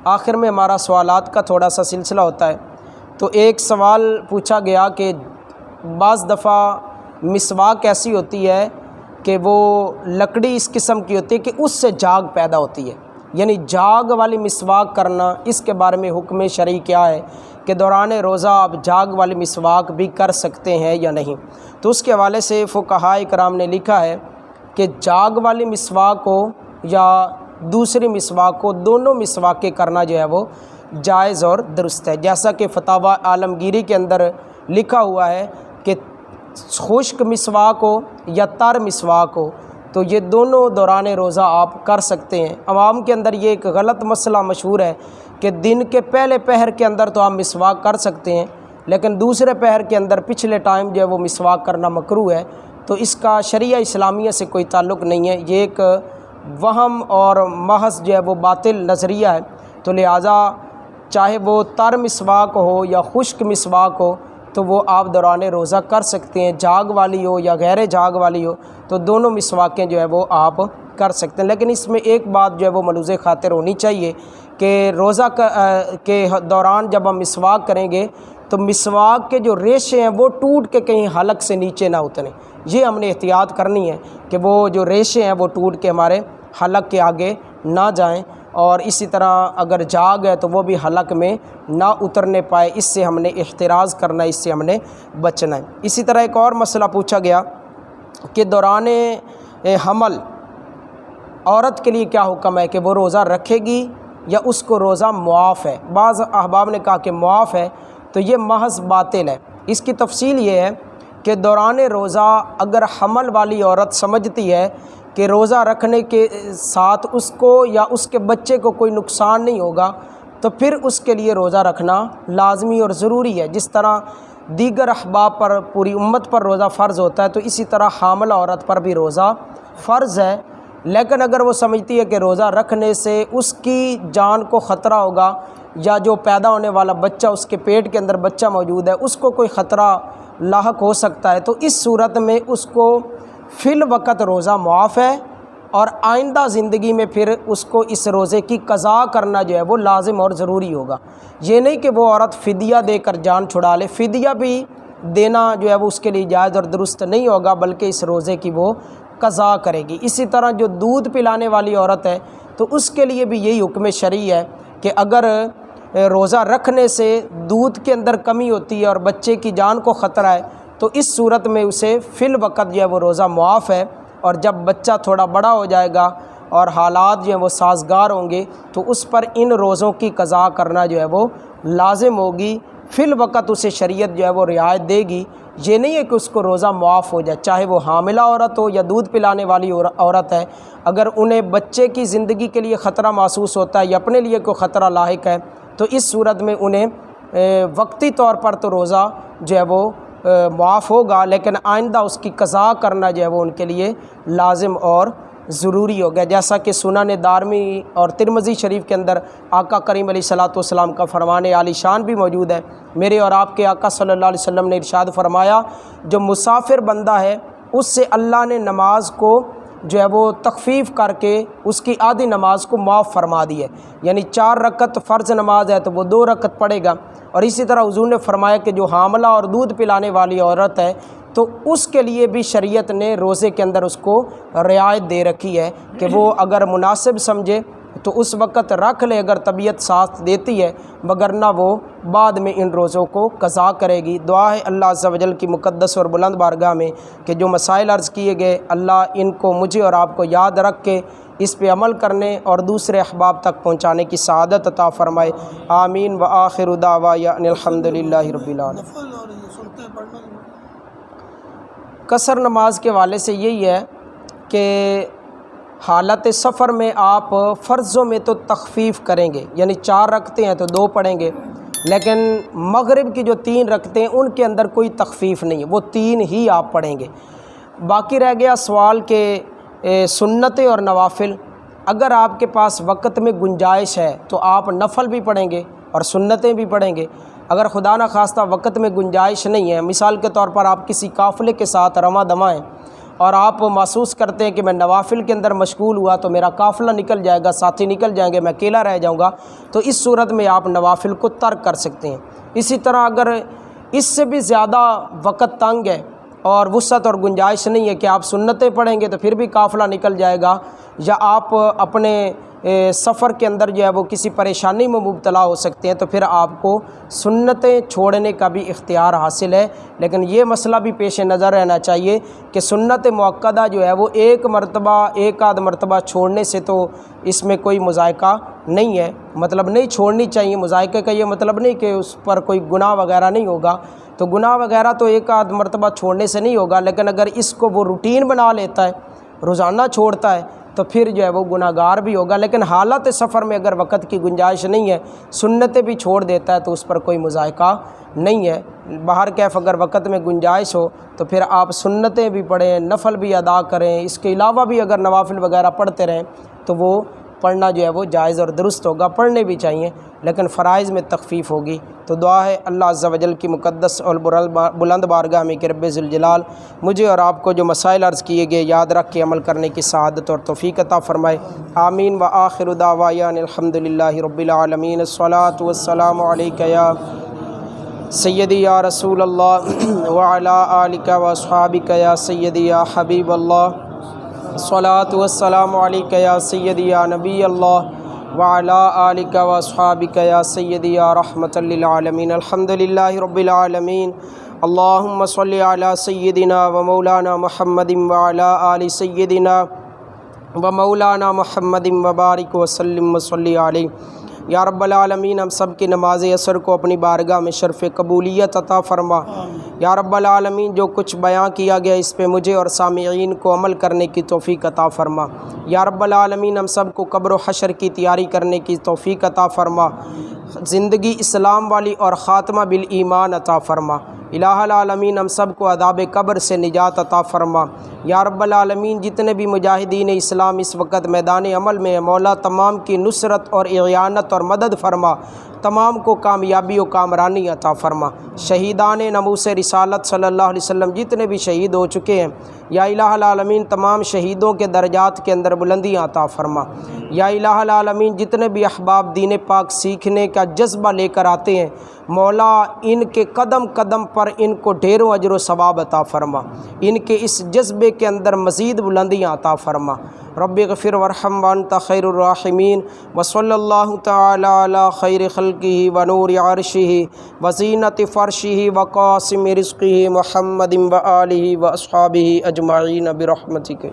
آخر میں ہمارا سوالات کا تھوڑا سا سلسلہ ہوتا ہے۔ تو ایک سوال پوچھا گیا کہ بعض دفعہ مسواک ایسی ہوتی ہے کہ وہ لکڑی اس قسم کی ہوتی ہے کہ اس سے جاگ پیدا ہوتی ہے، یعنی جاگ والی مسواک کرنا، اس کے بارے میں حکم شرعی کیا ہے کہ دوران روزہ آپ جاگ والی مسواک بھی کر سکتے ہیں یا نہیں؟ تو اس کے حوالے سے فقہائے کرام نے لکھا ہے کہ جاگ والی مسواک ہو یا دوسری مسواک ہو، دونوں مسواکیں کرنا جو ہے وہ جائز اور درست ہے۔ جیسا کہ فتاوی عالمگیری کے اندر لکھا ہوا ہے کہ خشک مسواک ہو یا تر مسواک ہو تو یہ دونوں دوران روزہ آپ کر سکتے ہیں۔ عوام کے اندر یہ ایک غلط مسئلہ مشہور ہے کہ دن کے پہلے پہر کے اندر تو آپ مسواک کر سکتے ہیں، لیکن دوسرے پہر کے اندر پچھلے ٹائم جو ہے وہ مسواک کرنا مکروہ ہے۔ تو اس کا شریعہ اسلامیہ سے کوئی تعلق نہیں ہے، یہ ایک وہم اور محض جو ہے وہ باطل نظریہ ہے۔ تو لہٰذا چاہے وہ تر مسواک ہو یا خشک مسواک ہو تو وہ آپ دوران روزہ کر سکتے ہیں، جاگ والی ہو یا غیر جاگ والی ہو تو دونوں مسواکیں جو ہے وہ آپ کر سکتے ہیں۔ لیکن اس میں ایک بات جو ہے وہ ملوث خاطر ہونی چاہیے کہ روزہ کے دوران جب ہم مسواک کریں گے تو مسواک کے جو ریشے ہیں وہ ٹوٹ کے کہیں حلق سے نیچے نہ اتریں، یہ ہم نے احتیاط کرنی ہے کہ وہ جو ریشے ہیں وہ ٹوٹ کے ہمارے حلق کے آگے نہ جائیں، اور اسی طرح اگر جاگ ہے تو وہ بھی حلق میں نہ اترنے پائے، اس سے ہم نے احتراز کرنا ہے، اس سے ہم نے بچنا ہے۔ اسی طرح ایک اور مسئلہ پوچھا گیا کہ دوران حمل عورت کے لیے کیا حکم ہے کہ وہ روزہ رکھے گی یا اس کو روزہ معاف ہے؟ بعض احباب نے کہا کہ معاف ہے، تو یہ محض باطل ہے۔ اس کی تفصیل یہ ہے کہ دوران روزہ اگر حمل والی عورت سمجھتی ہے کہ روزہ رکھنے کے ساتھ اس کو یا اس کے بچے کو کوئی نقصان نہیں ہوگا تو پھر اس کے لیے روزہ رکھنا لازمی اور ضروری ہے۔ جس طرح دیگر احباب پر پوری امت پر روزہ فرض ہوتا ہے تو اسی طرح حاملہ عورت پر بھی روزہ فرض ہے، لیکن اگر وہ سمجھتی ہے کہ روزہ رکھنے سے اس کی جان کو خطرہ ہوگا یا جو پیدا ہونے والا بچہ، اس کے پیٹ کے اندر بچہ موجود ہے، اس کو کوئی خطرہ لاحق ہو سکتا ہے، تو اس صورت میں اس کو فی الوقت روزہ معاف ہے، اور آئندہ زندگی میں پھر اس کو اس روزے کی قضا کرنا جو ہے وہ لازم اور ضروری ہوگا۔ یہ نہیں کہ وہ عورت فدیہ دے کر جان چھڑا لے، فدیہ بھی دینا جو ہے وہ اس کے لیے جائز اور درست نہیں ہوگا، بلکہ اس روزے کی وہ قضا کرے گی۔ اسی طرح جو دودھ پلانے والی عورت ہے تو اس کے لیے بھی یہی حکم شرعی ہے کہ اگر روزہ رکھنے سے دودھ کے اندر کمی ہوتی ہے اور بچے کی جان کو خطرہ ہے تو اس صورت میں اسے فی الوقت جو ہے وہ روزہ معاف ہے، اور جب بچہ تھوڑا بڑا ہو جائے گا اور حالات جو ہیں وہ سازگار ہوں گے تو اس پر ان روزوں کی قضا کرنا جو ہے وہ لازم ہوگی۔ فی الوقت اسے شریعت جو ہے وہ رعایت دے گی، یہ نہیں ہے کہ اس کو روزہ معاف ہو جائے، چاہے وہ حاملہ عورت ہو یا دودھ پلانے والی عورت ہے، اگر انہیں بچے کی زندگی کے لیے خطرہ محسوس ہوتا ہے یا اپنے لیے کوئی خطرہ لاحق ہے تو اس صورت میں انہیں وقتی طور پر تو روزہ جو ہے وہ معاف ہوگا، لیکن آئندہ اس کی قضا کرنا جو ہے وہ ان کے لیے لازم اور ضروری ہو گیا۔ جیسا کہ سنن دارمی اور ترمذی شریف کے اندر آقا کریم علیہ الصلوۃ والسلام کا فرمان عالی شان بھی موجود ہے۔ میرے اور آپ کے آقا صلی اللہ علیہ وسلم نے ارشاد فرمایا، جو مسافر بندہ ہے اس سے اللہ نے نماز کو جو ہے وہ تخفیف کر کے اس کی آدھی نماز کو معاف فرما دی ہے، یعنی 4 رکعت فرض نماز ہے تو وہ 2 رکعت پڑھے گا۔ اور اسی طرح حضور نے فرمایا کہ جو حاملہ اور دودھ پلانے والی عورت ہے تو اس کے لیے بھی شریعت نے روزے کے اندر اس کو رعایت دے رکھی ہے کہ وہ اگر مناسب سمجھے تو اس وقت رکھ لے اگر طبیعت ساتھ دیتی ہے، وگرنہ وہ بعد میں ان روزوں کو قضا کرے گی۔ دعا ہے اللہ عز و جل کی مقدس اور بلند بارگاہ میں کہ جو مسائل عرض کیے گئے اللہ ان کو مجھے اور آپ کو یاد رکھ کے اس پہ عمل کرنے اور دوسرے احباب تک پہنچانے کی سعادت عطا فرمائے، آمین۔ وآخر دعوانا ان الحمد للہ رب العالمین۔ قصر نماز کے حوالے سے یہی ہے کہ حالت سفر میں آپ فرضوں میں تو تخفیف کریں گے، یعنی 4 رکعتیں ہیں تو 2 پڑھیں گے، لیکن مغرب کی جو 3 رکعتیں ان کے اندر کوئی تخفیف نہیں ہے، وہ 3 ہی آپ پڑھیں گے۔ باقی رہ گیا سوال کہ سنتیں اور نوافل، اگر آپ کے پاس وقت میں گنجائش ہے تو آپ نفل بھی پڑھیں گے اور سنتیں بھی پڑھیں گے۔ اگر خدا نخواستہ وقت میں گنجائش نہیں ہے، مثال کے طور پر آپ کسی قافلے کے ساتھ رواں دواں ہیں اور آپ محسوس کرتے ہیں کہ میں نوافل کے اندر مشغول ہوا تو میرا قافلہ نکل جائے گا، ساتھی نکل جائیں گے، میں اکیلا رہ جاؤں گا، تو اس صورت میں آپ نوافل کو ترک کر سکتے ہیں۔ اسی طرح اگر اس سے بھی زیادہ وقت تنگ ہے اور وسعت اور گنجائش نہیں ہے کہ آپ سنتیں پڑھیں گے تو پھر بھی قافلہ نکل جائے گا، یا آپ اپنے سفر کے اندر جو ہے وہ کسی پریشانی میں مبتلا ہو سکتے ہیں، تو پھر آپ کو سنتیں چھوڑنے کا بھی اختیار حاصل ہے۔ لیکن یہ مسئلہ بھی پیش نظر رہنا چاہیے کہ سنت مؤکدہ جو ہے وہ ایک آدھ مرتبہ چھوڑنے سے تو اس میں کوئی مذائقہ نہیں ہے، مطلب نہیں چھوڑنی چاہیے۔ مذائقے کا یہ مطلب نہیں کہ اس پر کوئی گناہ وغیرہ نہیں ہوگا، تو گناہ وغیرہ تو ایک آدھ مرتبہ چھوڑنے سے نہیں ہوگا، لیکن اگر اس کو وہ روٹین بنا لیتا ہے، روزانہ چھوڑتا ہے، تو پھر جو ہے وہ گناہ گار بھی ہوگا۔ لیکن حالت سفر میں اگر وقت کی گنجائش نہیں ہے، سنتیں بھی چھوڑ دیتا ہے، تو اس پر کوئی مذائقہ نہیں ہے۔ باہر کیف اگر وقت میں گنجائش ہو تو پھر آپ سنتیں بھی پڑھیں، نفل بھی ادا کریں، اس کے علاوہ بھی اگر نوافل وغیرہ پڑھتے رہیں تو وہ پڑھنا جو ہے وہ جائز اور درست ہوگا، پڑھنے بھی چاہیے، لیکن فرائض میں تخفیف ہوگی۔ تو دعا ہے اللہ عز و جل کی مقدس اور بلند بارگاہ میں کہ رب ذوالجلال مجھے اور آپ کو جو مسائل عرض کیے گئے یاد رکھ کے عمل کرنے کی سعادت اور توفیق عطا فرمائے، آمین۔ وآخر دعوانا الحمدللہ رب العالمین، الصلاۃ والسلام علیک یا سیدی یا رسول اللہ وعلی آلک واصحابک یا سیدی یا حبیب اللہ، الصلاۃ والسلام علیک یا سیدی یا نبی اللہ وعلی آلک واصحابک یا سیدی یا رحمۃ للعالمین، الحمدللہ رب العالمین۔ اللہم صلی علی سیدنا و مولانا محمد وعلی آل سیدنا و مولانا محمد وبارک وسلم وصلی علیہ۔ یا رب العالمین ہم سب کی نماز عصر کو اپنی بارگاہ میں شرف قبولیت عطا فرما۔ یا رب العالمین جو کچھ بیان کیا گیا اس پہ مجھے اور سامعین کو عمل کرنے کی توفیق عطا فرما۔ یا رب العالمین ہم سب کو قبر و حشر کی تیاری کرنے کی توفیق عطا فرما، زندگی اسلام والی اور خاتمہ بالایمان عطا فرما۔ الہ العالمین ہم سب کو عذاب قبر سے نجات عطا فرما۔ یا رب العالمین جتنے بھی مجاہدین اسلام اس وقت میدان عمل میں مولا تمام کی نصرت اور اعانت اور مدد فرما، تمام کو کامیابی و کامرانی عطا فرما۔ شہیدان ناموس رسالت صلی اللہ علیہ وسلم جتنے بھی شہید ہو چکے ہیں، یا الہ العالمین تمام شہیدوں کے درجات کے اندر بلندیاں عطا فرما۔ یا الہ العالمین جتنے بھی احباب دین پاک سیکھنے کا جذبہ لے کر آتے ہیں، مولا ان کے قدم قدم پر ان کو ڈھیروں اجر و ثواب عطا فرما، ان کے اس جذبے کے اندر مزید بلندیاں عطا فرما۔ رب اغفر وارحم وانت خیر الراحمین، وصلی اللہ تعالی علی خیر خلقہ ونور عرشہ وزینت فرشہ وقاسم رزقہ محمد وآلہ واصحابہ اجمعین برحمتک۔